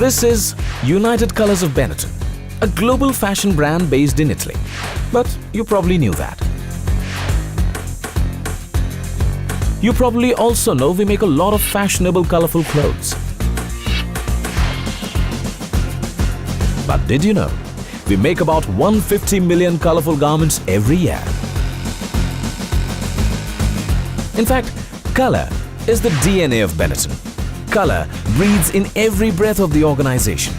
This is United Colors of Benetton, a global fashion brand based in Italy. But you probably knew that. You probably also know we make a lot of fashionable, colorful clothes. But did you know we make about 150 million colorful garments every year? In fact, color is the DNA of Benetton. Color breathes in every breath of the organization.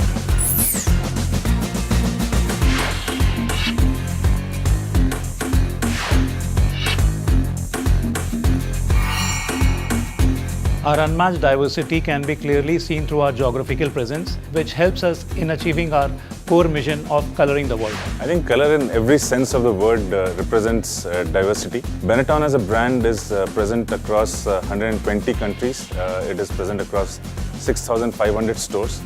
Our unmatched diversity can be clearly seen through our geographical presence, which helps us in achieving our core mission of coloring the world. I think color in every sense of the word represents diversity. Benetton as a brand is present across 120 countries. It is present across 6,500 stores.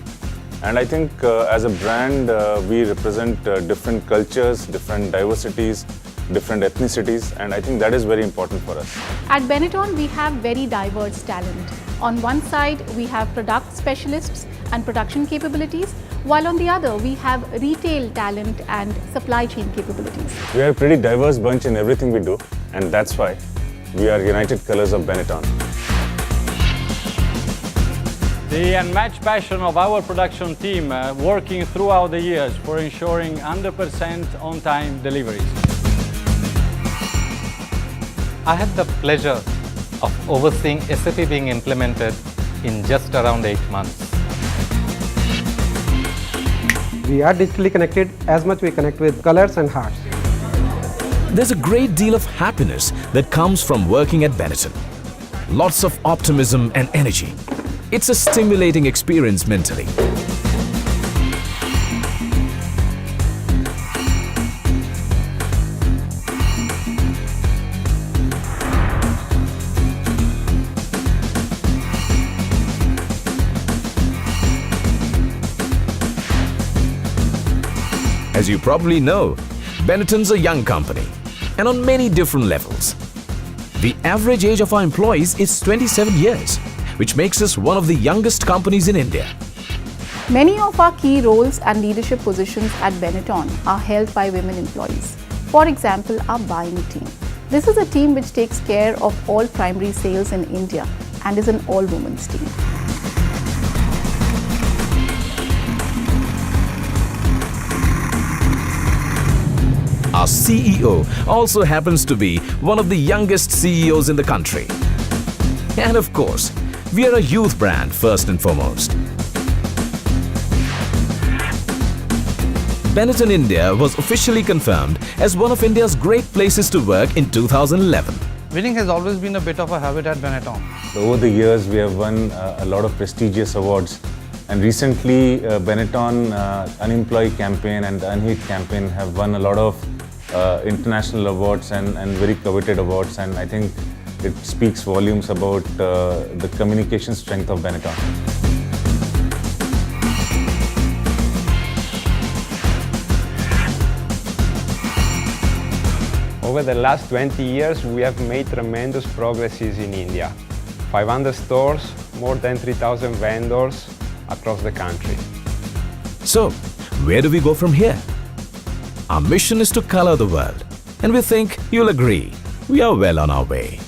And I think as a brand, we represent different cultures, different diversities, different ethnicities, and I think that is very important for us. At Benetton, we have very diverse talent. On one side, we have product specialists and production capabilities, while on the other, we have retail talent and supply chain capabilities. We are a pretty diverse bunch in everything we do, and that's why we are United Colors of Benetton. The unmatched passion of our production team working throughout the years for ensuring 100% on-time deliveries. I had the pleasure of overseeing SAP being implemented in just around 8 months. We are digitally connected as much we connect with colors and hearts. There's a great deal of happiness that comes from working at Benetton. Lots of optimism and energy. It's a stimulating experience mentally. As you probably know, Benetton's a young company and on many different levels. The average age of our employees is 27 years, which makes us one of the youngest companies in India. Many of our key roles and leadership positions at Benetton are held by women employees. For example, our buying team. This is a team which takes care of all primary sales in India and is an all-women's team. Our CEO also happens to be one of the youngest CEOs in the country. And of course, we are a youth brand first and foremost. Benetton India was officially confirmed as one of India's great places to work in 2011. Winning has always been a bit of a habit at Benetton. Over the years, we have won a lot of prestigious awards. And recently, Benetton Unemployee Campaign and the Unhate Campaign have won a lot of international awards and very coveted awards. And I think it speaks volumes about the communication strength of Benetton. Over the last 20 years, we have made tremendous progresses in India. 500 stores, more than 3,000 vendors across the country. So, where do we go from here? Our mission is to color the world, and we think you'll agree we are well on our way.